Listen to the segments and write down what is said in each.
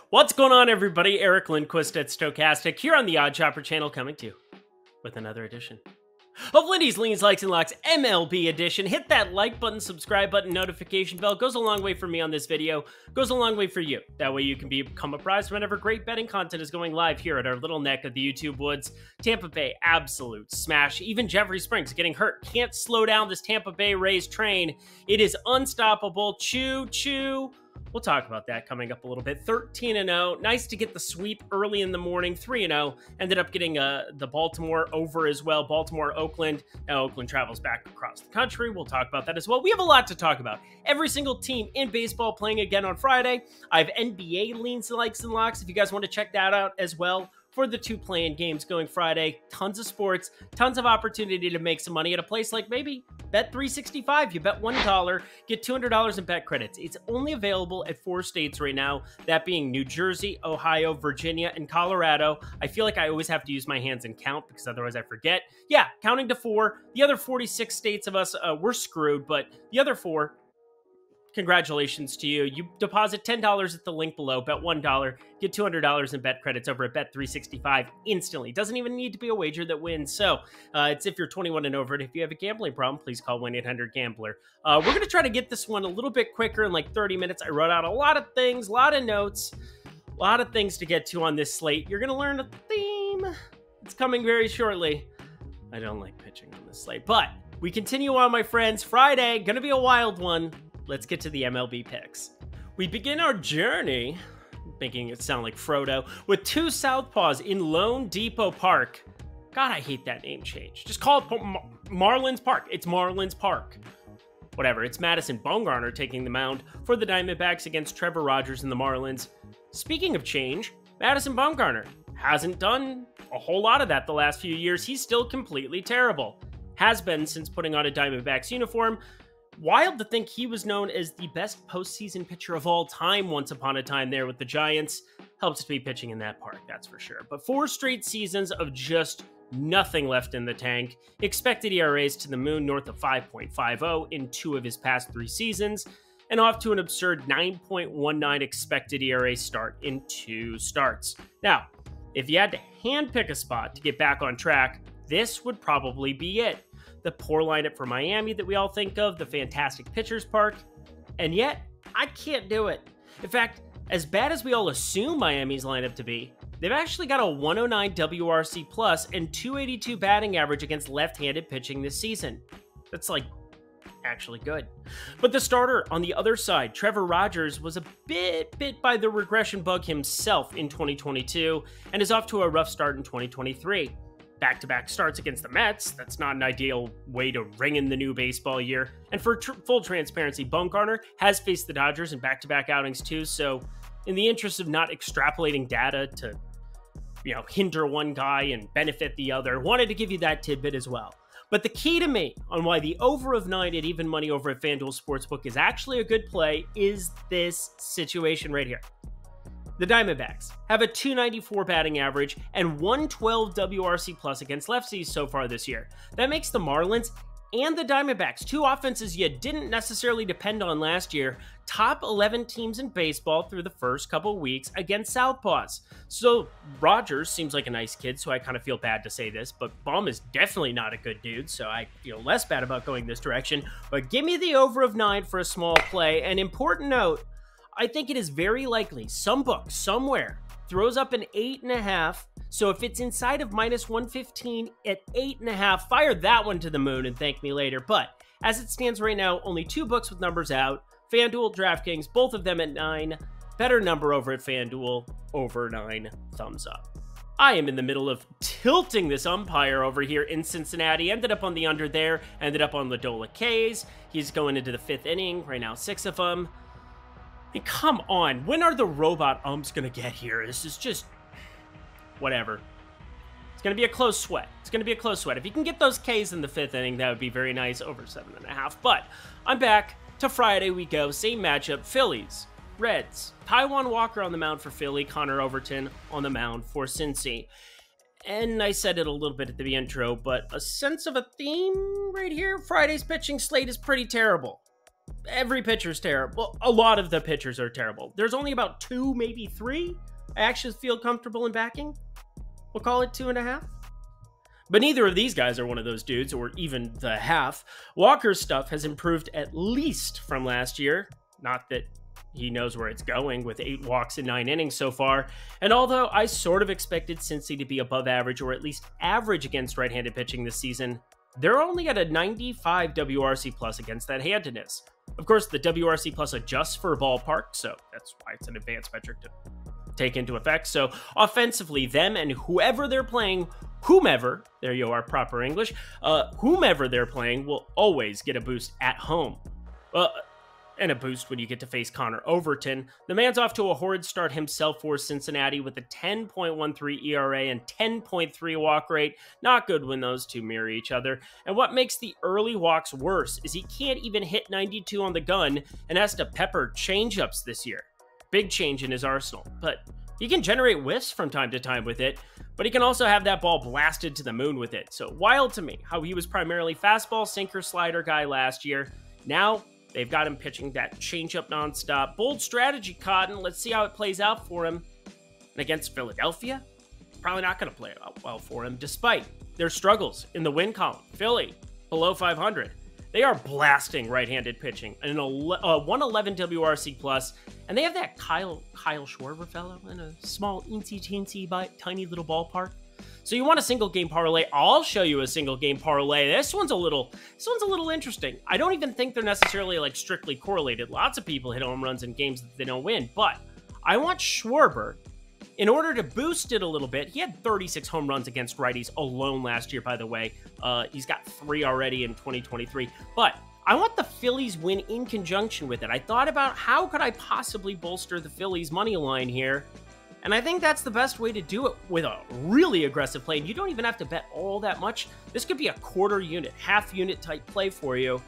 What's going on, everybody? Eric Lindquist at Stokastic here on the Odd Chopper channel, coming to you with another edition of Lindy's Leans, Likes, and Locks MLB edition. Hit that like button, subscribe button, notification bell. Goes a long way for me on this video. Goes a long way for you. That way you can become apprised whenever great betting content is going live here at our little neck of the YouTube woods. Tampa Bay, absolute smash. Even Jeffrey Springs getting hurt. Can't slow down this Tampa Bay Rays train. It is unstoppable. Choo, choo. We'll talk about that coming up a little bit. 13-0. Nice to get the sweep early in the morning. 3-0. Ended up getting the Baltimore over as well. Baltimore, Oakland. Now Oakland travels back across the country. We'll talk about that as well. We have a lot to talk about. Every single team in baseball playing again on Friday. I have NBA leans, likes, and locks if you guys want to check that out as well. For the two play-in games going Friday, tons of sports, tons of opportunity to make some money at a place like maybe Bet365. You bet $1, get $200 in bet credits. It's only available at 4 states right now, that being New Jersey, Ohio, Virginia, and Colorado. I feel like I always have to use my hands and count because otherwise I forget. Yeah, counting to 4. The other 46 states of us, we're screwed, but the other 4, congratulations to you. You deposit $10 at the link below, bet $1, get $200 in bet credits over at Bet365 instantly. Doesn't even need to be a wager that wins. So it's if you're 21 and over, and if you have a gambling problem, please call 1-800-GAMBLER. We're going to try to get this one a little bit quicker in like 30 minutes. I wrote out a lot of things, a lot of notes, a lot of things to get to on this slate. You're going to learn a theme. It's coming very shortly. I don't like pitching on this slate, but we continue on, my friends. Friday, going to be a wild one. Let's get to the MLB picks. We begin our journey, making it sound like Frodo, with 2 southpaws in Lone Depot Park. God, I hate that name change. Just call it Marlins Park. It's Marlins Park. Whatever, it's Madison Bumgarner taking the mound for the Diamondbacks against Trevor Rogers and the Marlins. Speaking of change, Madison Bumgarner hasn't done a whole lot of that the last few years. He's still completely terrible. Has been since putting on a Diamondbacks uniform. Wild to think he was known as the best postseason pitcher of all time once upon a time there with the Giants. Helps to be pitching in that park, that's for sure. But 4 straight seasons of just nothing left in the tank. Expected ERAs to the moon, north of 5.50 in 2 of his past 3 seasons. And off to an absurd 9.19 expected ERA start in 2 starts. Now, if you had to handpick a spot to get back on track, this would probably be it. The poor lineup for Miami that we all think of, the fantastic pitchers park, and yet I can't do it. In fact, as bad as we all assume Miami's lineup to be, they've actually got a 109 WRC plus and 282 batting average against left-handed pitching this season. That's like actually good. But the starter on the other side, Trevor Rogers, was a bit by the regression bug himself in 2022 and is off to a rough start in 2023. Back-to-back starts against the Mets. That's not an ideal way to ring in the new baseball year. And for full transparency, Bumgarner has faced the Dodgers in back-to-back outings too, so in the interest of not extrapolating data to, hinder one guy and benefit the other, wanted to give you that tidbit as well. But the key to me on why the over of 9 at even money over at FanDuel Sportsbook is actually a good play is this situation right here. The Diamondbacks have a 294 batting average and 112 WRC plus against lefties so far this year. That makes the Marlins and the Diamondbacks, 2 offenses you didn't necessarily depend on last year, top 11 teams in baseball through the first couple weeks against southpaws. So Rogers seems like a nice kid, so I kind of feel bad to say this, but Bum is definitely not a good dude, so I feel less bad about going this direction. But give me the over of 9 for a small play. An important note, I think it is very likely some book somewhere throws up an 8.5. So if it's inside of minus 115 at 8.5, fire that one to the moon and thank me later. But as it stands right now, only 2 books with numbers out. FanDuel, DraftKings, both of them at 9. Better number over at FanDuel, over 9, thumbs up. I am in the middle of tilting this umpire over here in Cincinnati. Ended up on the under there, ended up on Ladola K's. He's going into the 5th inning, right now 6 of them. And come on, when are the robot umps going to get here? This is just whatever. It's going to be a close sweat. It's going to be a close sweat. If you can get those Ks in the 5th inning, that would be very nice, over 7.5. But I'm back to Friday we go. Same matchup, Phillies, Reds. Taijuan Walker on the mound for Philly, Connor Overton on the mound for Cincy. And I said it a little bit at the intro, but a sense of a theme right here. Friday's pitching slate is pretty terrible. every pitcher's terrible. A lot of the pitchers are terrible. There's only about 2, maybe 3 I actually feel comfortable in backing. We'll call it 2.5. But neither of these guys are one of those dudes, or even the half. Walker's stuff has improved at least from last year. Not that he knows where it's going with 8 walks in 9 innings so far. And although I sort of expected Cincy to be above average, or at least average against right-handed pitching this season, they're only at a 95 WRC plus against that handedness. Of course, the WRC plus adjusts for a ballpark, so that's why it's an advanced metric to take into effect. So offensively, them and whoever they're playing, whomever, there you are, proper English, whomever they're playing will always get a boost at home. And a boost when you get to face Connor Overton. The man's off to a horrid start himself for Cincinnati with a 10.13 ERA and 10.3 walk rate. Not good when those two mirror each other. And what makes the early walks worse is he can't even hit 92 on the gun and has to pepper changeups this year. Big change in his arsenal, but he can generate whiffs from time to time with it, but he can also have that ball blasted to the moon with it. So wild to me how he was primarily fastball, sinker, slider guy last year. Now they've got him pitching that changeup nonstop. Bold strategy, Cotton. Let's see how it plays out for him. And against Philadelphia, probably not going to play out well for him, despite their struggles in the win column. Philly, below 500. They are blasting right-handed pitching, and a 111 WRC plus, and they have that Kyle Schwarber fellow in a small, teensy, tiny little ballpark. So you want a single game parlay? I'll show you a single game parlay. This one's a little interesting. I don't even think they're necessarily like strictly correlated. Lots of people hit home runs in games that they don't win, but I want Schwarber. In order to boost it a little bit, he had 36 home runs against righties alone last year, by the way. He's got 3 already in 2023. But I want the Phillies win in conjunction with it. I thought about how could I possibly bolster the Phillies money line here. And I think that's the best way to do it with a really aggressive play. And you don't even have to bet all that much. This could be a quarter unit, half unit type play for you.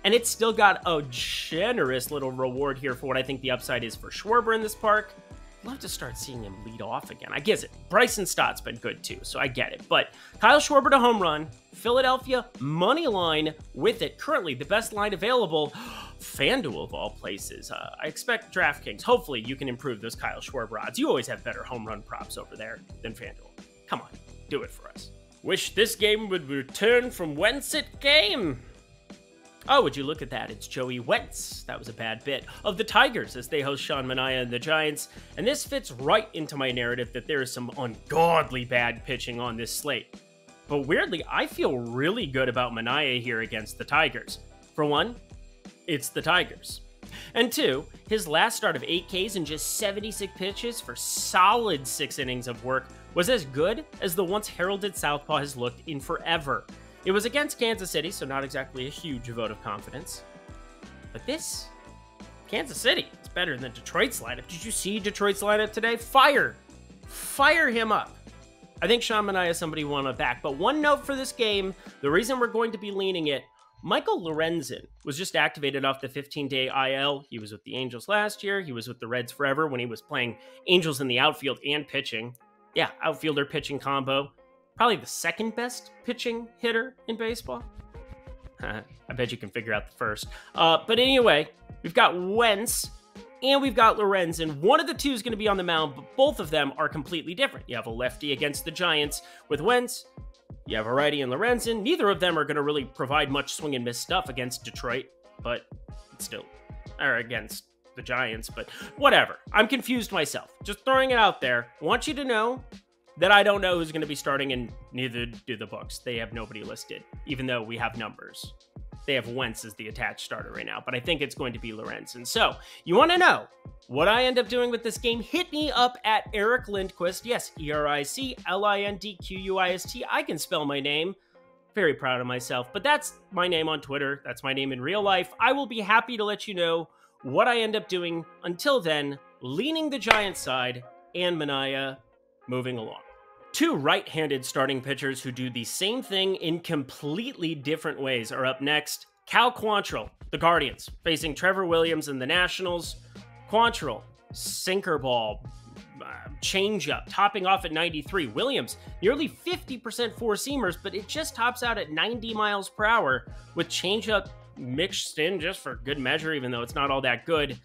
And it's still got a generous little reward here for what I think the upside is for Schwarber in this park. Love to start seeing him lead off again. I get it. Bryson Stott's been good too, so I get it. But Kyle Schwarber to home run, Philadelphia money line with it. Currently the best line available, FanDuel of all places. I expect DraftKings. Hopefully you can improve those Kyle Schwarber odds. You always have better home run props over there than FanDuel. Come on, do it for us. Wish this game would return from whence it came. Oh, would you look at that? It's Joey Wentz. That was a bad bit. Of the Tigers as they host Sean Manaea and the Giants. And this fits right into my narrative that there is some ungodly bad pitching on this slate. But weirdly, I feel really good about Manaea here against the Tigers. For one, it's the Tigers. And 2, his last start of 8 Ks and just 76 pitches for solid 6 innings of work was as good as the once heralded southpaw has looked in forever. It was against Kansas City, so not exactly a huge vote of confidence. But this, Kansas City, it's better than Detroit's lineup. Did you see Detroit's lineup today? Fire him up. I think Sean Manaea is somebody we want to back. But one note for this game, the reason we're going to be leaning it, Michael Lorenzen was just activated off the 15-day IL. He was with the Angels last year. He was with the Reds forever when he was playing Angels in the outfield and pitching. Yeah, outfielder pitching combo. Probably the second best pitching hitter in baseball. I bet you can figure out the first. But anyway, we've got Wentz and we've got Lorenzen. One of the two is going to be on the mound, but both of them are completely different. You have a lefty against the Giants with Wentz. You have a righty in Lorenzen. Neither of them are going to really provide much swing and miss stuff against Detroit, but still, or against the Giants, but whatever. I'm confused myself. Just throwing it out there. I want you to know that I don't know who's going to be starting, and neither do the books. They have nobody listed, even though we have numbers. They have Wentz as the attached starter right now, but I think it's going to be Lorenzen. So, you want to know what I end up doing with this game? Hit me up at Eric Lindquist. Yes, EricLindquist. I can spell my name. Very proud of myself, but that's my name on Twitter. That's my name in real life. I will be happy to let you know what I end up doing. Until then, leaning the Giants side and Manaea moving along. 2 right-handed starting pitchers who do the same thing in completely different ways are up next. Cal Quantrill, the Guardians, facing Trevor Williams and the Nationals. Quantrill, sinker ball, changeup, topping off at 93. Williams, nearly 50% four-seamers, but it just tops out at 90 miles per hour with changeup mixed in just for good measure, even though it's not all that good.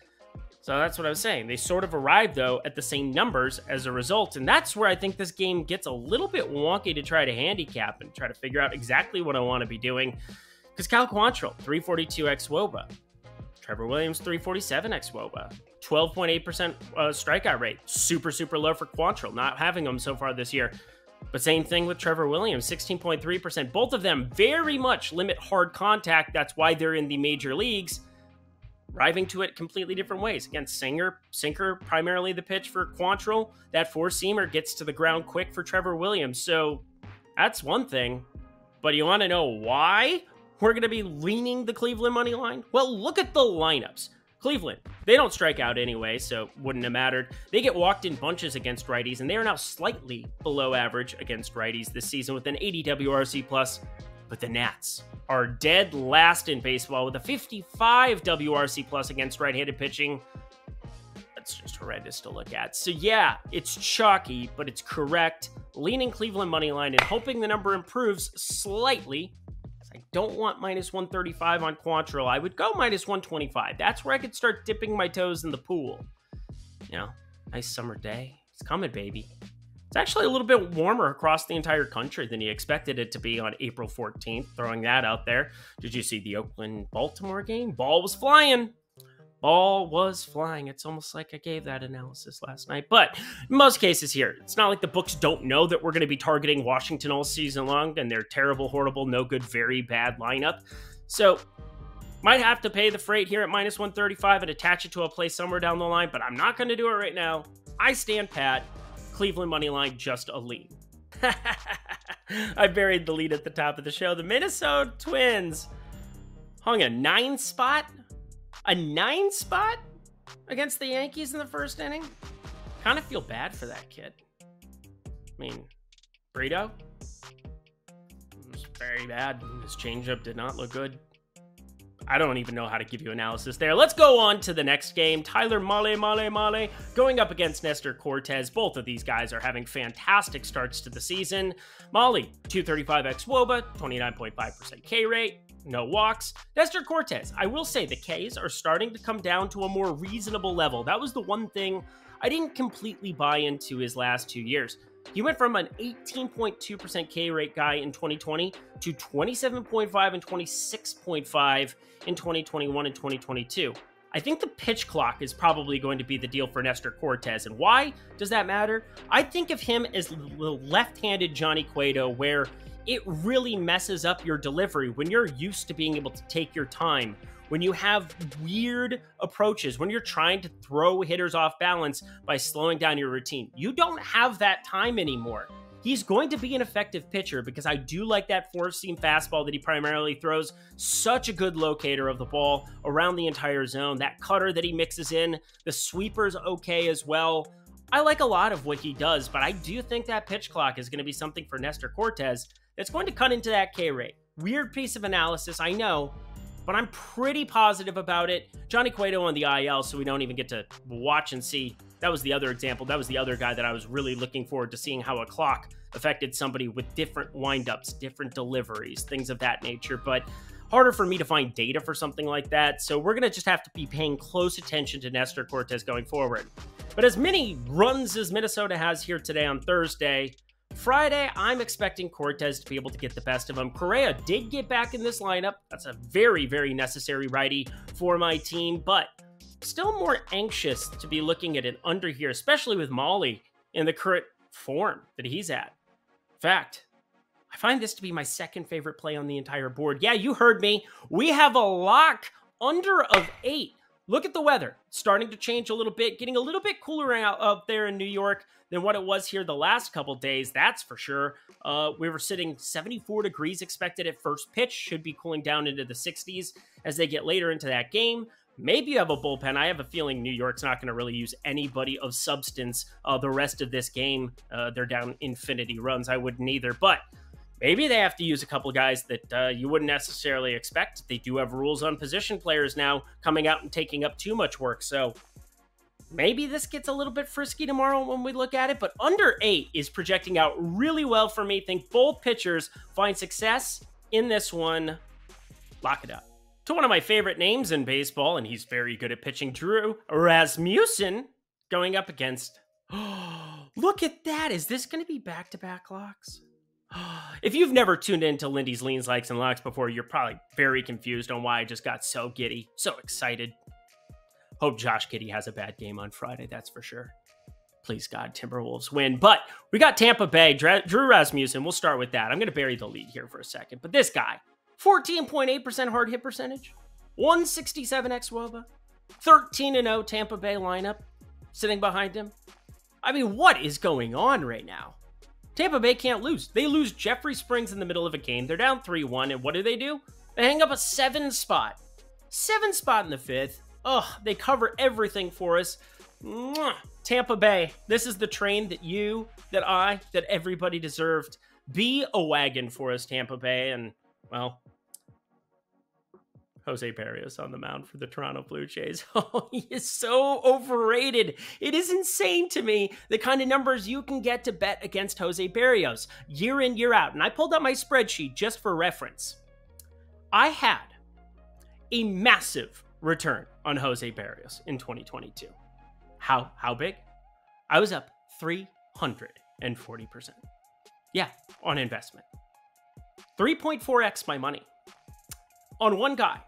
So that's what I was saying. They sort of arrived, though, at the same numbers as a result. And that's where I think this game gets a little bit wonky to try to handicap and try to figure out exactly what I want to be doing. Because Cal Quantrill, 342 xWOBA. Trevor Williams, 347 xWOBA. 12.8% strikeout rate. Super, super low for Quantrill. Not having them so far this year. But same thing with Trevor Williams, 16.3%. Both of them very much limit hard contact. That's why they're in the major leagues. Arriving to it completely different ways. Again, sinker, primarily the pitch for Quantrill. That four-seamer gets to the ground quick for Trevor Williams. So that's one thing. But you want to know why we're going to be leaning the Cleveland money line? Well, look at the lineups. Cleveland, they don't strike out anyway, so wouldn't have mattered. They get walked in bunches against righties, and they are now slightly below average against righties this season with an 80 WRC+. But the Nats are dead last in baseball with a 55 WRC+ against right-handed pitching. That's just horrendous to look at. So yeah, it's chalky, but it's correct. Leaning Cleveland money line and hoping the number improves slightly. I don't want minus 135 on Quantrill. I would go minus 125. That's where I could start dipping my toes in the pool. You know, nice summer day. It's coming, baby. It's actually a little bit warmer across the entire country than you expected it to be on April 14th. Throwing that out there. Did you see the Oakland-Baltimore game? Ball was flying. Ball was flying. It's almost like I gave that analysis last night. But in most cases here, it's not like the books don't know that we're going to be targeting Washington all season long and their terrible, horrible, no good, very bad lineup. So might have to pay the freight here at minus 135 and attach it to a play somewhere down the line, but I'm not going to do it right now. I stand pat. Cleveland money line, just a lean. I buried the lead at the top of the show. The Minnesota Twins hung a 9 spot against the Yankees in the first inning. Kind of feel bad for that kid. I mean, Brito was very bad. His changeup did not look good. I don't even know how to give you analysis there. Let's go on to the next game. Tyler Mahle going up against Nestor Cortes. Both of these guys are having fantastic starts to the season. Mahle, 235 xWOBA, 29.5% K rate, no walks. Nestor Cortes, I will say the Ks are starting to come down to a more reasonable level. That was the one thing I didn't completely buy into his last 2 years. He went from an 18.2% K rate guy in 2020 to 27.5 and 26.5 in 2021 and 2022. I think the pitch clock is probably going to be the deal for Nestor Cortes. And why does that matter? I think of him as the left-handed Johnny Cueto, where it really messes up your delivery when you're used to being able to take your time, when you have weird approaches, when you're trying to throw hitters off balance by slowing down your routine. You don't have that time anymore. He's going to be an effective pitcher because I do like that four-seam fastball that he primarily throws. Such a good locator of the ball around the entire zone. That cutter that he mixes in, the sweeper's okay as well. I like a lot of what he does, but I do think that pitch clock is going to be something for Nestor Cortes that's going to cut into that K rate. Weird piece of analysis, I know, but I'm pretty positive about it. Johnny Cueto on the IL, so we don't even get to watch and see. That was the other example. That was the other guy that I was really looking forward to seeing how a clock affected somebody with different windups, different deliveries, things of that nature. But harder for me to find data for something like that. So we're going to just have to be paying close attention to Nestor Cortes going forward. But as many runs as Minnesota has here today on Thursday, Friday, I'm expecting Cortes to be able to get the best of him. Correa did get back in this lineup. That's a very, very necessary righty for my team, but still more anxious to be looking at an under here, especially with Mahle in the current form that he's at. In fact, I find this to be my second favorite play on the entire board. Yeah, you heard me. We have a lock under of 8. Look at the weather. Starting to change a little bit, getting a little bit cooler out there in New York than what it was here the last couple days, that's for sure. We were sitting 74 degrees expected at first pitch, should be cooling down into the 60s as they get later into that game. Maybe you have a bullpen. I have a feeling New York's not going to really use anybody of substance the rest of this game. They're down infinity runs. I wouldn't either, but maybe they have to use a couple of guys that you wouldn't necessarily expect. They do have rules on position players now coming out and taking up too much work. So maybe this gets a little bit frisky tomorrow when we look at it, but under 8 is projecting out really well for me. Think both pitchers find success in this one. Lock it up. to one of my favorite names in baseball, and he's very good at pitching, Drew Rasmussen, going up against... Look at that. Is this going to be back-to-back locks? If you've never tuned into Lindy's Leans, Likes, and Locks before, you're probably very confused on why I just got so giddy, so excited. Hope Josh Giddey has a bad game on Friday, that's for sure. Please, God, Timberwolves win. But we got Tampa Bay, Drew Rasmussen. We'll start with that. I'm going to bury the lead here for a second. But this guy, 14.8% hard hit percentage, 167 xWOBA, 13-0 Tampa Bay lineup sitting behind him. I mean, what is going on right now? Tampa Bay can't lose. They lose Jeffrey Springs in the middle of a game. They're down 3-1, and what do? They hang up a 7 spot. 7 spot in the 5th. Ugh, they cover everything for us. Mwah. Tampa Bay, this is the train that you, that I, that everybody deserved. Be a wagon for us, Tampa Bay, and, well, Jose Berrios on the mound for the Toronto Blue Jays. Oh, he is so overrated. It is insane to me the kind of numbers you can get to bet against Jose Berrios year in, year out. And I pulled out my spreadsheet just for reference. I had a massive return on Jose Berrios in 2022. How big? I was up 340%. Yeah, on investment. 3.4x my money on one guy.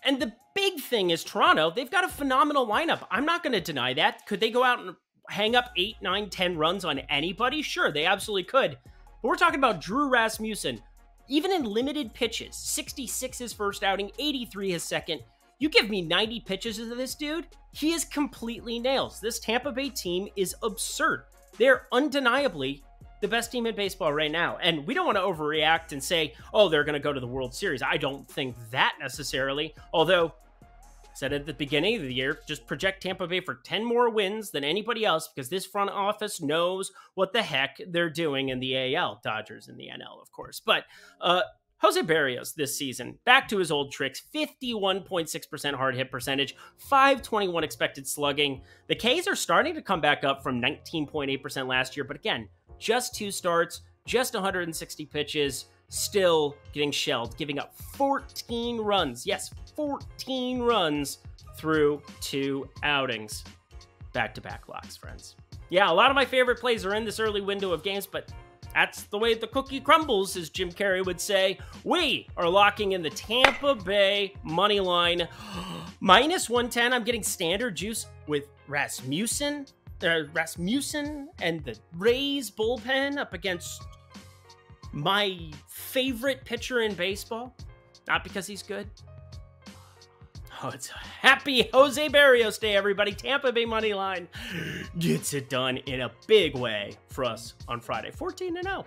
And the big thing is Toronto, they've got a phenomenal lineup. I'm not going to deny that. Could they go out and hang up 8, 9, 10 runs on anybody? Sure, they absolutely could. But we're talking about Drew Rasmussen. Even in limited pitches, 66 his first outing, 83 his second. You give me 90 pitches of this dude, he is completely nails. This Tampa Bay team is absurd. They're undeniably the best team in baseball right now. And we don't want to overreact and say, oh, they're going to go to the World Series. I don't think that necessarily. Although, I said at the beginning of the year, just project Tampa Bay for 10 more wins than anybody else because this front office knows what the heck they're doing in the AL. Dodgers in the NL, of course. But Jose Berrios this season, back to his old tricks, 51.6% hard hit percentage, 521 expected slugging. The Ks are starting to come back up from 19.8% last year, but again, just 2 starts, just 160 pitches, still getting shelled, giving up 14 runs. Yes, 14 runs through 2 outings. Back-to-back locks, friends. Yeah, a lot of my favorite plays are in this early window of games, but that's the way the cookie crumbles, as Jim Carrey would say. We are locking in the Tampa Bay money line. Minus 110, I'm getting standard juice with Rasmussen and the Rays bullpen up against my favorite pitcher in baseball. Not because he's good. Oh, it's a happy Jose Berrios Day, everybody. Tampa Bay money line gets it done in a big way for us on Friday. 14-0.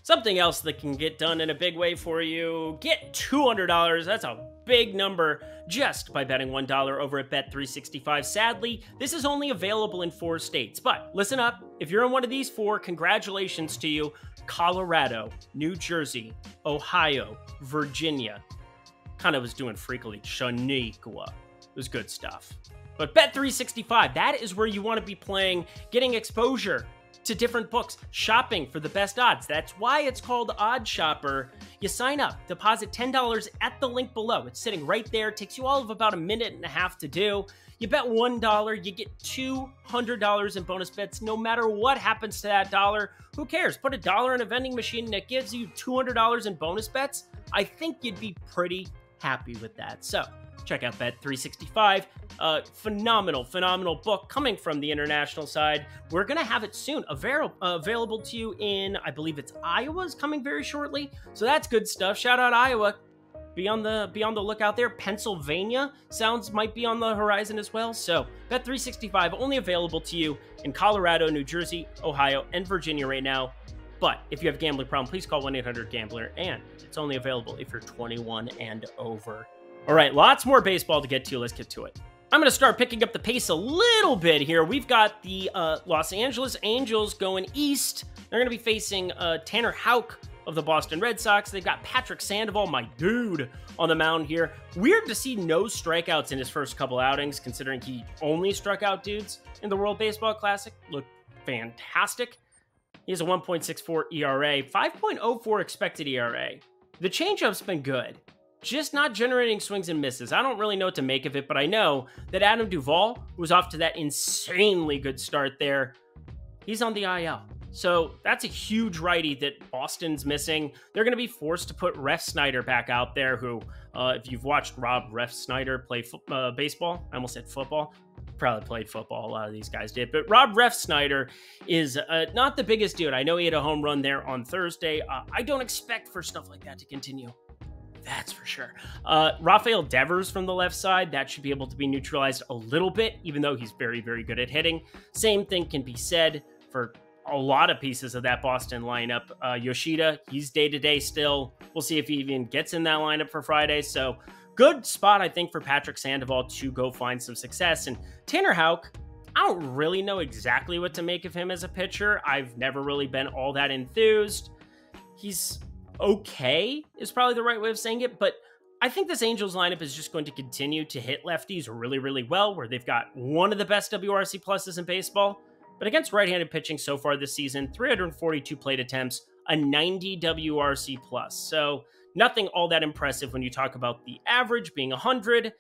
Something else that can get done in a big way for you. Get $200. That's a big number just by betting $1 over at Bet365. Sadly, this is only available in 4 states. But listen up. If you're in one of these 4, congratulations to you. Colorado, New Jersey, Ohio, Virginia. Kind of was doing freakily. Shaniqua. It was good stuff. But Bet365, that is where you want to be playing, getting exposure to different books, shopping for the best odds. That's why it's called Odd Shopper. You sign up, deposit $10 at the link below. It's sitting right there. It takes you all of about a minute and a half to do. You bet $1, you get $200 in bonus bets. No matter what happens to that dollar, who cares? Put $1 in a vending machine and it gives you $200 in bonus bets. I think you'd be pretty happy with that. So check out Bet365. Phenomenal book coming from the international side. We're going to have it soon available to you in, I believe it's Iowa's coming very shortly. So that's good stuff. Shout out Iowa. Be on the lookout there. Pennsylvania might be on the horizon as well. So Bet365 only available to you in Colorado, New Jersey, Ohio, and Virginia right now. But if you have a gambling problem, please call 1-800-GAMBLER, and it's only available if you're 21 and over. All right, lots more baseball to get to. Let's get to it. I'm going to start picking up the pace a little bit here. We've got the Los Angeles Angels going east. They're going to be facing Tanner Houck of the Boston Red Sox. They've got Patrick Sandoval, my dude, on the mound here. Weird to see no strikeouts in his first couple outings, considering he only struck out dudes in the World Baseball Classic. Looked fantastic. He has a 1.64 ERA, 5.04 expected ERA. The changeup's been good. just not generating swings and misses. I don't really know what to make of it, but I know that Adam Duvall, who was off to that insanely good start there, he's on the IL. So that's a huge righty that Boston's missing. They're going to be forced to put Ref Snyder back out there, who, if you've watched Ref Snyder play baseball, I almost said football, probably played football, a lot of these guys did, but Ref Snyder is not the biggest dude. I know he had a home run there on Thursday. I don't expect for stuff like that to continue. That's for sure. Rafael Devers from the left side, that should be able to be neutralized a little bit, even though he's very, very good at hitting. Same thing can be said for a lot of pieces of that Boston lineup. Yoshida, he's day-to-day still. We'll see if he even gets in that lineup for Friday. So good spot, I think, for Patrick Sandoval to go find some success. And Tanner Houck, I don't really know exactly what to make of him as a pitcher. I've never really been all that enthused. He's okay, is probably the right way of saying it, but I think this Angels lineup is just going to continue to hit lefties really, really well, where they've got one of the best WRC pluses in baseball. But against right-handed pitching so far this season, 342 plate attempts, a 90 WRC plus. So nothing all that impressive when you talk about the average being 100.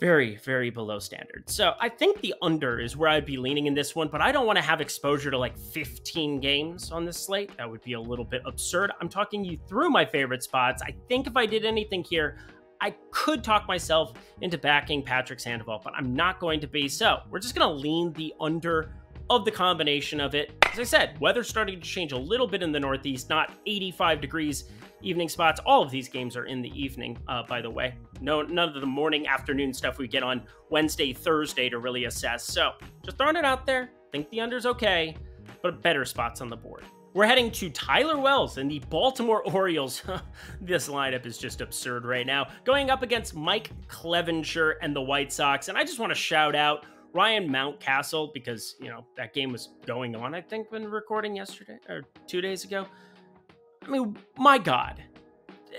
Very, very below standard. So I think the under is where I'd be leaning in this one, but I don't want to have exposure to like 15 games on this slate. That would be a little bit absurd. I'm talking you through my favorite spots. I think if I did anything here, I could talk myself into backing Patrick Sandoval, but I'm not going to be. So we're just going to lean the under of the combination of it. As I said, weather's starting to change a little bit in the Northeast, not 85 degrees evening spots. All of these games are in the evening, by the way. None of the morning, afternoon stuff we get on Wednesday, Thursday to really assess. So just throwing it out there. Think the under's okay, but better spots on the board. We're heading to Tyler Wells and the Baltimore Orioles. This lineup is just absurd right now. Going up against Mike Clevenger and the White Sox. And I just want to shout out Ryan Mountcastle because, you know, that game was going on, I think, when recording yesterday or 2 days ago. I mean, my God,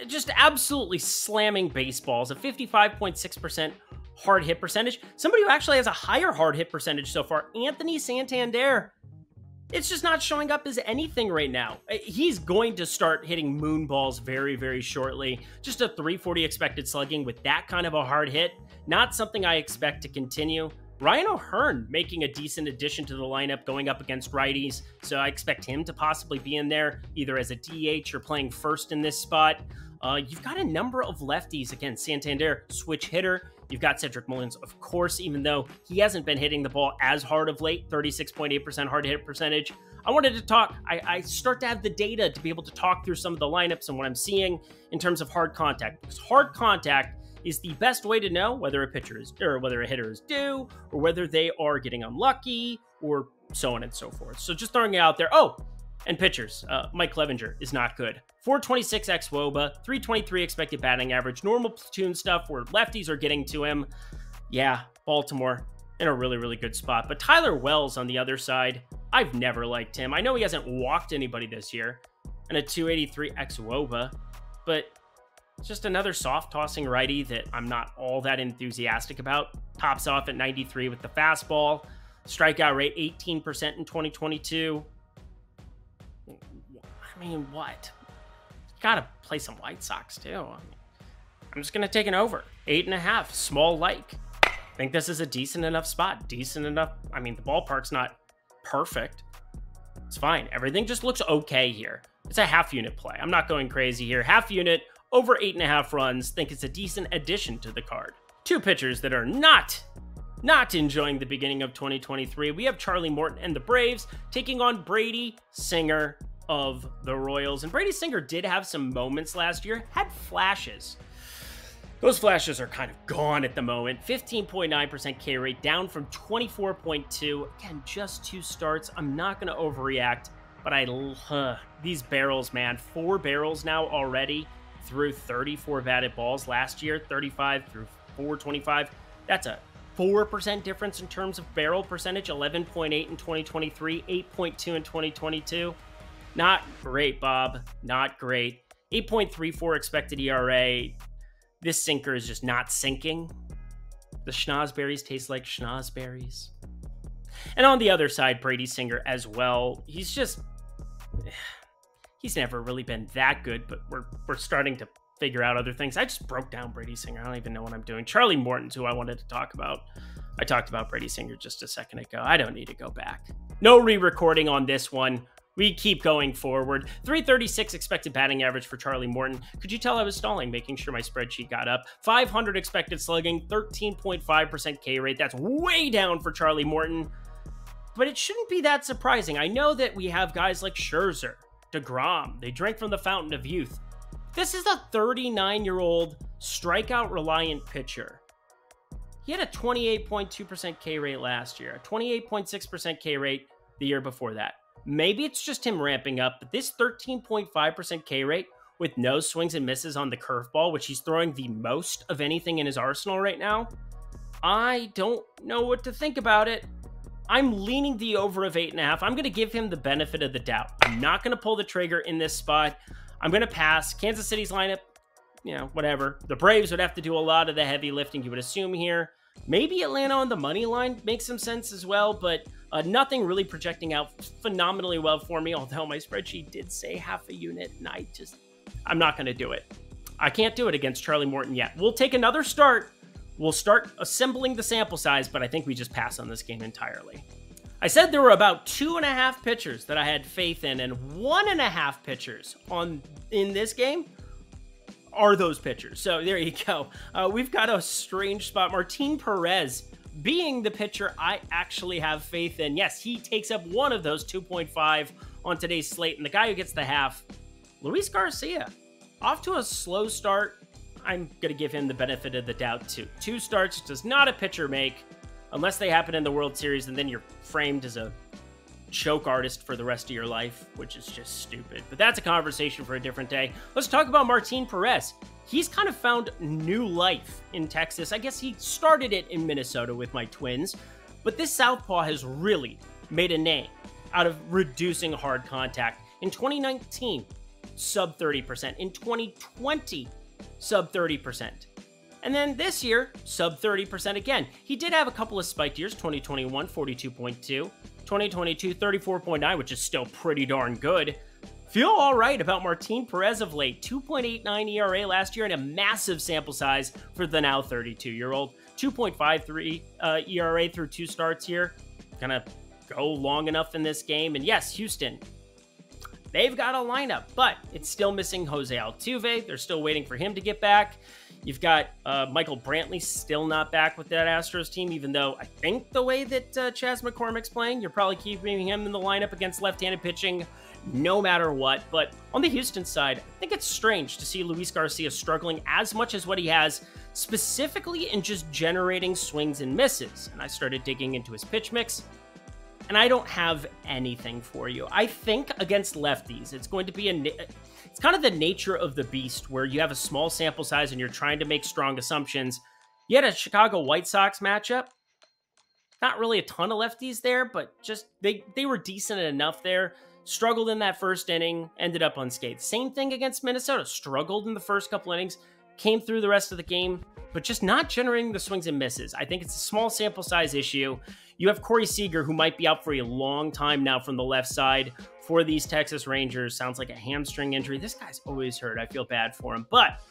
just absolutely slamming baseballs, a 55.6% hard hit percentage. Somebody who actually has a higher hard hit percentage so far, Anthony Santander. It's just not showing up as anything right now. He's going to start hitting moon balls very, very shortly. Just a 340 expected slugging with that kind of a hard hit. Not something I expect to continue. Ryan O'Hearn making a decent addition to the lineup going up against righties, so I expect him to possibly be in there either as a DH or playing first in this spot. You've got a number of lefties. Again, Santander, switch hitter. You've got Cedric Mullins, of course, even though he hasn't been hitting the ball as hard of late, 36.8% hard hit percentage. I wanted to talk, I start to have the data to be able to talk through some of the lineups and what I'm seeing in terms of hard contact, because hard contact is the best way to know whether a pitcher is, or whether a hitter is due, or whether they are getting unlucky, or so on and so forth. So just throwing it out there. Oh, and pitchers. Mike Clevenger is not good. 426 xWOBA, 323 expected batting average, normal platoon stuff where lefties are getting to him. Yeah, Baltimore in a really, really good spot. But Tyler Wells on the other side, I've never liked him. I know he hasn't walked anybody this year, and a 283 xWOBA, but just another soft tossing righty that I'm not all that enthusiastic about. Tops off at 93 with the fastball. Strikeout rate 18% in 2022. I mean, what? You gotta play some White Sox too. I mean, I'm just gonna take an over. 8.5, small like. I think this is a decent enough spot. Decent enough. I mean, the ballpark's not perfect. It's fine. Everything just looks okay here. It's a half unit play. I'm not going crazy here. Half unit, over 8.5 runs. Think it's a decent addition to the card. Two pitchers that are not enjoying the beginning of 2023. We have Charlie Morton and the Braves taking on Brady Singer of the Royals. And Brady Singer did have some moments last year, had flashes. Those flashes are kind of gone at the moment. 15.9% K rate, down from 24.2. Again, just 2 starts. I'm not going to overreact, but these barrels, man. 4 barrels now already through 34 batted balls last year, 35 through 425. That's a 4% difference in terms of barrel percentage, 11.8 in 2023, 8.2 in 2022. Not great, Bob. Not great. 8.34 expected ERA. This sinker is just not sinking. The schnozberries taste like schnozberries. And on the other side, Brady Singer as well. He's never really been that good, but we're starting to figure out other things. I just broke down Brady Singer. I don't even know what I'm doing. Charlie Morton's who I wanted to talk about. I talked about Brady Singer just a second ago. I don't need to go back. No re-recording on this one. We keep going forward. 336 expected batting average for Charlie Morton. Could you tell I was stalling, making sure my spreadsheet got up? 500 expected slugging, 13.5% K rate. That's way down for Charlie Morton. But it shouldn't be that surprising. I know that we have guys like Scherzer, DeGrom. They drink from the fountain of youth. This is a 39-year-old strikeout-reliant pitcher. He had a 28.2% K rate last year, a 28.6% K rate the year before that. Maybe it's just him ramping up, but this 13.5% K rate with no swings and misses on the curveball, which he's throwing the most of anything in his arsenal right now, I don't know what to think about it. I'm leaning the over of 8.5. I'm going to give him the benefit of the doubt. I'm not going to pull the trigger in this spot. I'm going to pass. Kansas City's lineup, whatever. The Braves would have to do a lot of the heavy lifting, you would assume here. Maybe Atlanta on the money line makes some sense as well, but nothing really projecting out phenomenally well for me, although my spreadsheet did say half a unit, and I'm not going to do it. I can't do it against Charlie Morton yet. We'll take another start. We'll start assembling the sample size, but I think we just pass on this game entirely. I said there were about 2.5 pitchers that I had faith in, and 1.5 pitchers in this game are those pitchers. So there you go. We've got a strange spot. Martin Perez being the pitcher I actually have faith in. Yes, he takes up one of those 2.5 on today's slate, and the guy who gets the half, Luis Garcia. Off to a slow start. I'm going to give him the benefit of the doubt too. 2 starts does not a pitcher make unless they happen in the World Series, and then you're framed as a choke artist for the rest of your life, which is just stupid. But that's a conversation for a different day. Let's talk about Martin Perez. He's kind of found new life in Texas. I guess he started it in Minnesota with my Twins, but this southpaw has really made a name out of reducing hard contact. In 2019, sub 30%. In 2020, sub 30%. And then this year, sub 30% again. He did have a couple of spiked years, 2021, 42.2, 2022, 34.9, which is still pretty darn good. Feel all right about Martin Perez of late. 2.89 ERA last year and a massive sample size for the now 32-year-old. 2.53 ERA through 2 starts here. Gonna go long enough in this game. And yes, Houston, they've got a lineup, but it's still missing Jose Altuve. They're still waiting for him to get back. You've got Michael Brantley still not back with that Astros team, even though I think the way that Chas McCormick's playing, you're probably keeping him in the lineup against left-handed pitching no matter what. But on the Houston side, I think it's strange to see Luis Garcia struggling as much as what he has, specifically in just generating swings and misses. And I started digging into his pitch mix, and I don't have anything for you. I think against lefties, it's going to be it's kind of the nature of the beast where you have a small sample size and you're trying to make strong assumptions. You had a Chicago White Sox matchup. Not really a ton of lefties there, but just they were decent enough there. Struggled in that first inning, ended up unscathed. Same thing against Minnesota. Struggled in the first couple innings, came through the rest of the game, but just not generating the swings and misses. I think it's a small sample size issue. You have Corey Seager, who might be out for a long time now from the left side for these Texas Rangers. Sounds like a hamstring injury. This guy's always hurt. I feel bad for him. But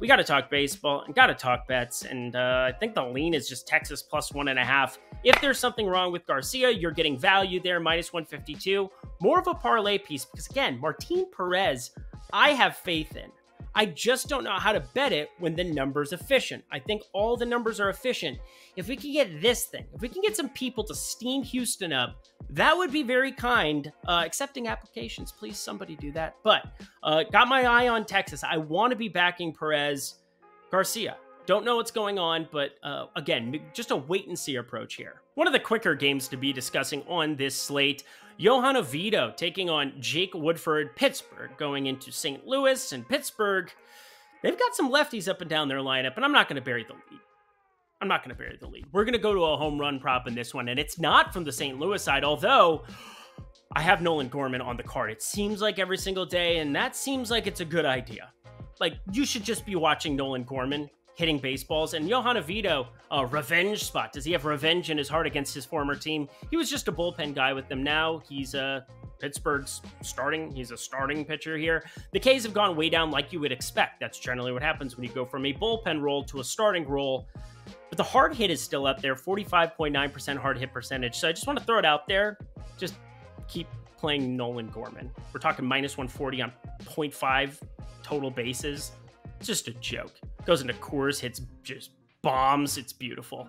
we got to talk baseball and got to talk bets. And I think the lean is just Texas plus 1.5. If there's something wrong with Garcia, you're getting value there, minus 152. More of a parlay piece because, again, Martin Perez, I have faith in. I just don't know how to bet it when the number's efficient. I think all the numbers are efficient. If we can get this thing, if we can get some people to steam Houston up, that would be very kind. Accepting applications, please, somebody do that. But got my eye on Texas. I want to be backing Perez. Garcia, don't know what's going on, but again, just a wait-and-see approach here. One of the quicker games to be discussing on this slate, Johan Oviedo taking on Jake Woodford. Pittsburgh going into St. Louis, and Pittsburgh, they've got some lefties up and down their lineup, and I'm not going to bury the lead. We're going to go to a home run prop in this one, and it's not from the St. Louis side, although I have Nolan Gorman on the card. It seems like every single day, and that seems like it's a good idea. Like, you should just be watching Nolan Gorman hitting baseballs. And Johan Oviedo, a revenge spot. Does he have revenge in his heart against his former team? He was just a bullpen guy with them. Now he's Pittsburgh's starting. He's a starting pitcher here. The Ks have gone way down like you would expect. That's generally what happens when you go from a bullpen role to a starting role. But the hard hit is still up there, 45.9% hard hit percentage. So I just want to throw it out there. Just keep playing Nolan Gorman. We're talking minus 140 on 0.5 total bases. It's just a joke. Goes into Coors, hits just bombs. It's beautiful.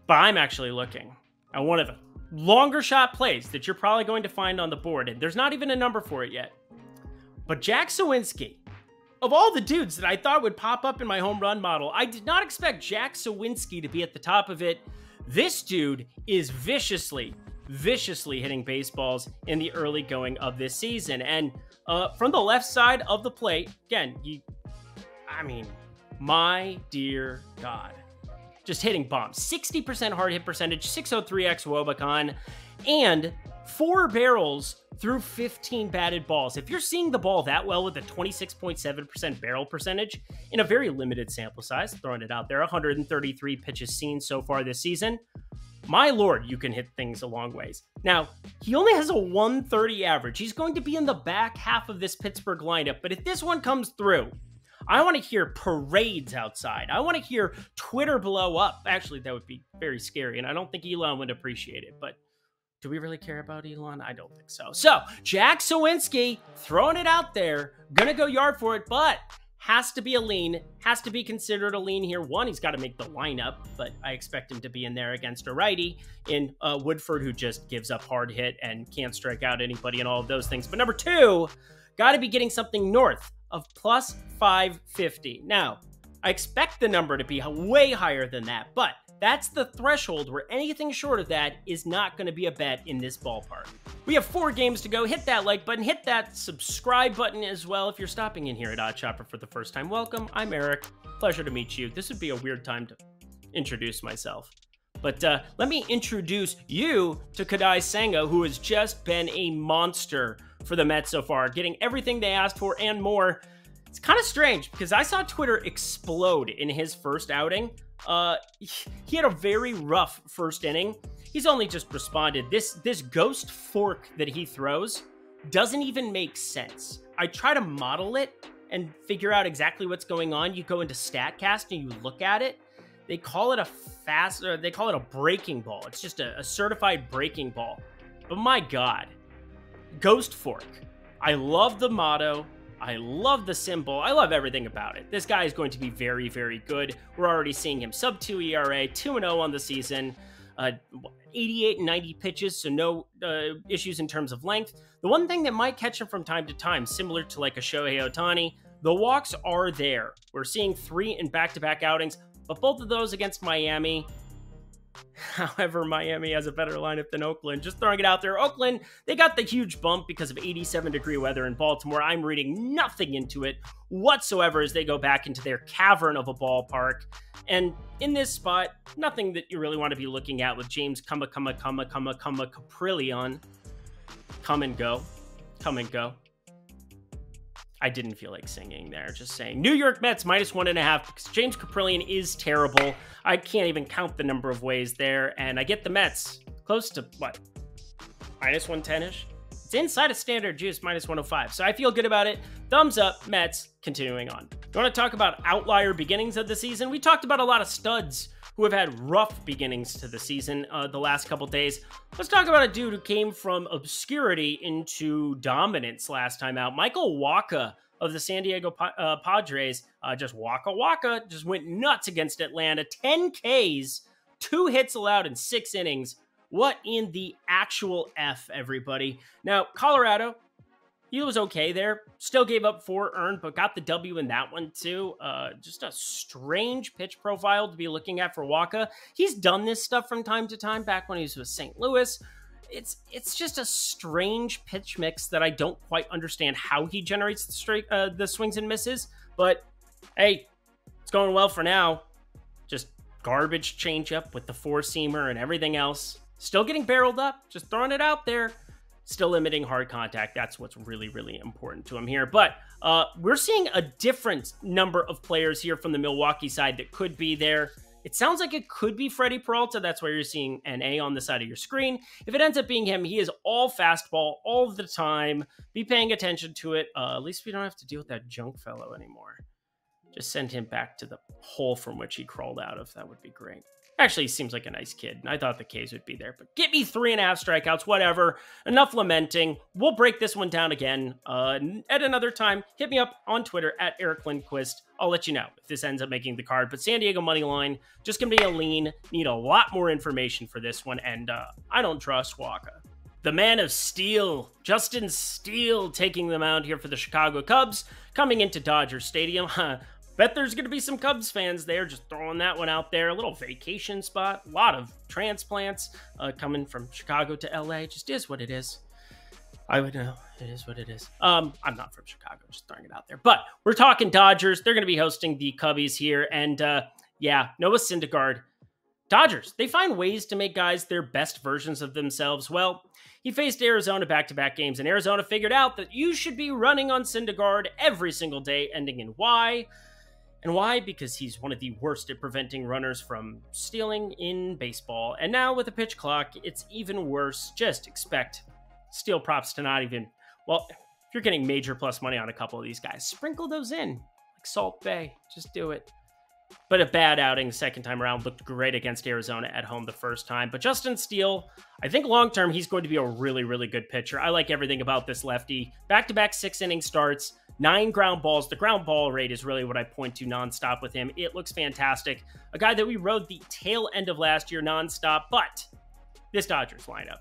But I'm actually looking at one of the longer shot plays that you're probably going to find on the board. And there's not even a number for it yet. But Jack Suwinski, of all the dudes that I thought would pop up in my home run model, I did not expect Jack Suwinski to be at the top of it. This dude is viciously hitting baseballs in the early going of this season. And from the left side of the plate, again, my dear God, just hitting bombs. 60% hard hit percentage, 603x Wobacon, and 4 barrels through 15 batted balls. If you're seeing the ball that well with a 26.7% barrel percentage in a very limited sample size, throwing it out there, 133 pitches seen so far this season, my lord, you can hit things a long ways. Now, he only has a 130 average. He's going to be in the back half of this Pittsburgh lineup, but if this one comes through, I want to hear parades outside. I want to hear Twitter blow up. Actually, that would be very scary, and I don't think Elon would appreciate it, but do we really care about Elon? I don't think so. So, Jack Suwinski, throwing it out there, gonna go yard for it, but has to be a lean, has to be considered a lean here. One, he's got to make the lineup, but I expect him to be in there against a righty in Woodford, who just gives up hard hit and can't strike out anybody and all of those things. But number 2, got to be getting something north of plus 550. Now, I expect the number to be way higher than that, but that's the threshold where anything short of that is not going to be a bet in this ballpark. We have 4 games to go. Hit that like button, hit that subscribe button as well. If you're stopping in here at Odd Chopper for the first time, welcome. I'm Eric. Pleasure to meet you. This would be a weird time to introduce myself. But let me introduce you to Kadai Senga, who has just been a monster for the Mets so far, getting everything they asked for and more. It's kind of strange because I saw Twitter explode in his first outing. He had a very rough first inning. He's only just responded. This ghost fork that he throws doesn't even make sense. I try to model it and figure out exactly what's going on. You go into StatCast and you look at it. They call it a breaking ball. It's just a certified breaking ball. But my God, ghost fork. I love the motto. I love the symbol. I love everything about it. This guy is going to be very, very good. We're already seeing him sub-2 ERA, 2-0 on the season, 88 and 90 pitches, so no issues in terms of length. The one thing that might catch him from time to time, similar to like a Shohei Ohtani, the walks are there. We're seeing 3 in back-to-back outings, but both of those against Miami. However, Miami has a better lineup than Oakland. Just throwing it out there. Oakland, they got the huge bump because of 87-degree weather in Baltimore. I'm reading nothing into it whatsoever as they go back into their cavern of a ballpark. And in this spot, nothing that you really want to be looking at with James Caprillion. Come and go. Come and go. I didn't feel like singing there, just saying. New York Mets minus 1.5 because James Caprillion is terrible. I can't even count the number of ways there, and I get the Mets close to, what, minus 110-ish? It's inside of standard juice, minus 105, so I feel good about it. Thumbs up, Mets, continuing on. You want to talk about outlier beginnings of the season? We talked about a lot of studs who have had rough beginnings to the season the last couple days. Let's talk about a dude who came from obscurity into dominance last time out. Michael Wacha of the San Diego Padres, just went nuts against Atlanta. 10 Ks, 2 hits allowed in 6 innings. What in the actual F, everybody? Now, Colorado, he was okay there. Still gave up 4 earned, but got the W in that one too. Just a strange pitch profile to be looking at for Wacha. He's done this stuff from time to time back when he was with St. Louis. It's just a strange pitch mix that I don't quite understand how he generates the swings and misses. But hey, it's going well for now. Just garbage changeup with the 4-seamer and everything else. Still getting barreled up. Just throwing it out there. Still limiting hard contact. That's what's really, really important to him here. But we're seeing a different number of players here from the Milwaukee side that could be there. It sounds like it could be Freddie Peralta. That's why you're seeing an A on the side of your screen. If it ends up being him, he is all fastball all the time. Be paying attention to it. At least we don't have to deal with that junk fellow anymore. Just send him back to the hole from which he crawled out of. That would be great. Actually, he seems like a nice kid, and I thought the K's would be there. But get me 3.5 strikeouts, whatever. Enough lamenting. We'll break this one down again at another time. Hit me up on Twitter at Eric Lindquist. I'll let you know if this ends up making the card. But San Diego money line, just going to be a lean. Need a lot more information for this one, and I don't trust Waka. The man of steel, Justin Steele, taking them out here for the Chicago Cubs, coming into Dodger Stadium. Bet there's going to be some Cubs fans there, just throwing that one out there. A little vacation spot, a lot of transplants coming from Chicago to LA. Just is what it is. I would know. It is what it is. I'm not from Chicago, just throwing it out there. But we're talking Dodgers. They're going to be hosting the Cubbies here. And yeah, Noah Syndergaard. Dodgers, they find ways to make guys their best versions of themselves. Well, he faced Arizona back-to-back games, and Arizona figured out that you should be running on Syndergaard every single day, ending in Y. And why? Because he's one of the worst at preventing runners from stealing in baseball. And now with a pitch clock, it's even worse. Just expect steal props to not even... Well, if you're getting major plus money on a couple of these guys, sprinkle those in. Like Salt Bay. Just do it. But a bad outing second time around. Looked great against Arizona at home the first time. But Justin Steele, I think long-term, he's going to be a really, really good pitcher. I like everything about this lefty. Back-to-back 6-inning starts. 9 ground balls. The ground ball rate is really what I point to nonstop with him. It looks fantastic. A guy that we rode the tail end of last year nonstop, but this Dodgers lineup,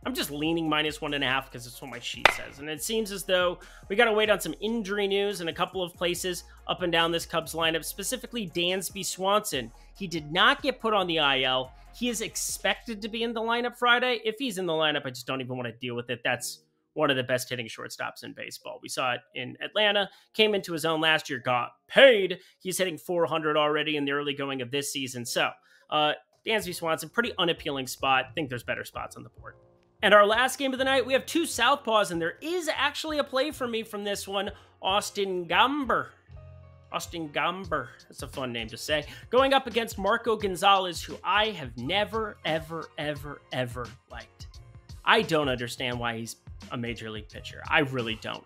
I'm just leaning -1.5 because it's what my sheet says. And it seems as though we got to wait on some injury news in a couple of places up and down this Cubs lineup, specifically Dansby Swanson. He did not get put on the IL. He is expected to be in the lineup Friday. If he's in the lineup, I just don't even want to deal with it. That's one of the best hitting shortstops in baseball. We saw it in Atlanta, came into his own last year, got paid. He's hitting 400 already in the early going of this season. So, Dansby Swanson, pretty unappealing spot. I think there's better spots on the board. And our last game of the night, we have 2 southpaws, and there is actually a play for me from this one. Austin Gomber. Austin Gomber. That's a fun name to say. Going up against Marco Gonzalez, who I have never, ever, ever, ever liked. I don't understand why he's a major league pitcher. I really don't.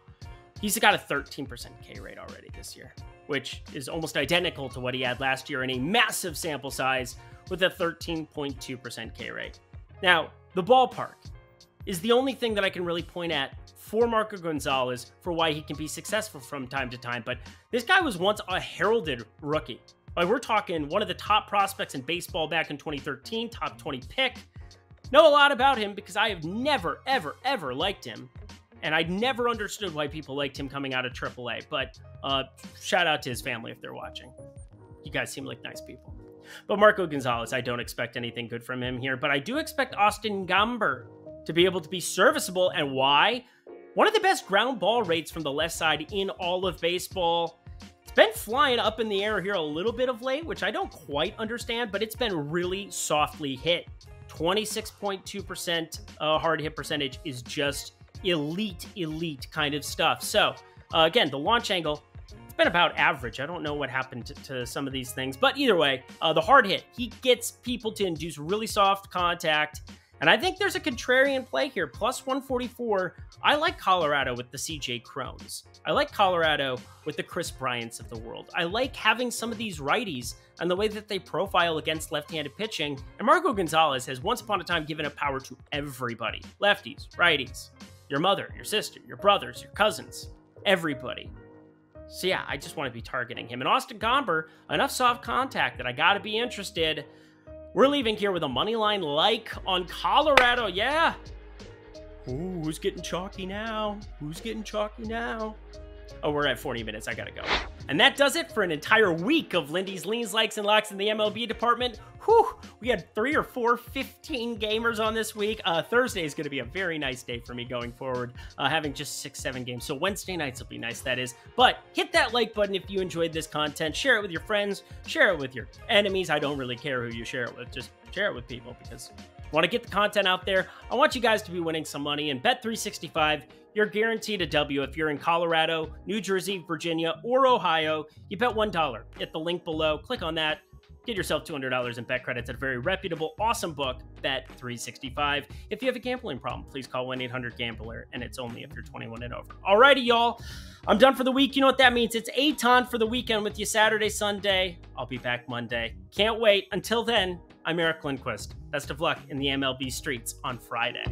He's got a 13% K rate already this year, which is almost identical to what he had last year in a massive sample size with a 13.2% K rate. Now, the ballpark is the only thing that I can really point at for Marco Gonzalez for why he can be successful from time to time. But this guy was once a heralded rookie. Like, we're talking one of the top prospects in baseball back in 2013, top 20 pick. Know a lot about him because I have never, ever, ever liked him. And I never understood why people liked him coming out of AAA. But shout out to his family if they're watching. You guys seem like nice people. But Marco Gonzalez, I don't expect anything good from him here. But I do expect Austin Gomber to be able to be serviceable. And why? One of the best ground ball rates from the left side in all of baseball. It's been flying up in the air here a little bit of late, which I don't quite understand, but it's been really softly hit. 26.2% hard hit percentage is just elite kind of stuff. So, again, the launch angle, it's been about average. I don't know what happened to some of these things, but either way, the hard hit, he gets people to induce really soft contact. And I think there's a contrarian play here, plus 144. I like Colorado with the CJ Crones. I like Colorado with the Chris Bryants of the world. I like having some of these righties and the way that they profile against left-handed pitching. And Marco Gonzalez has once upon a time given up power to everybody. Lefties, righties, your mother, your sister, your brothers, your cousins, everybody. So yeah, I just want to be targeting him. And Austin Gomber, enough soft contact that I got to be interested. We're leaving here with a money line like on Colorado. Yeah. Ooh, who's getting chalky now? Who's getting chalky now? Oh, we're at 40 minutes. I gotta go. And that does it for an entire week of Lindy's Leans, Likes, and Locks in the MLB department. Whew, we had 3 or 4 15 gamers on this week. Thursday is going to be a very nice day for me going forward, having just 6-7 games. So Wednesday nights will be nice, that is. But hit that like button if you enjoyed this content. Share it with your friends. Share it with your enemies. I don't really care who you share it with. Just share it with people because I want to get the content out there. I want you guys to be winning some money. And Bet365, you're guaranteed a W if you're in Colorado, New Jersey, Virginia, or Ohio. You bet $1. Hit the link below. Click on that. Get yourself $200 in bet credits at a very reputable, awesome book, Bet365. If you have a gambling problem, please call 1-800-GAMBLER, and it's only if you're 21 and over. Alrighty, y'all. I'm done for the week. You know what that means. It's Aton for the weekend with you Saturday, Sunday. I'll be back Monday. Can't wait. Until then, I'm Eric Lindquist. Best of luck in the MLB streets on Friday.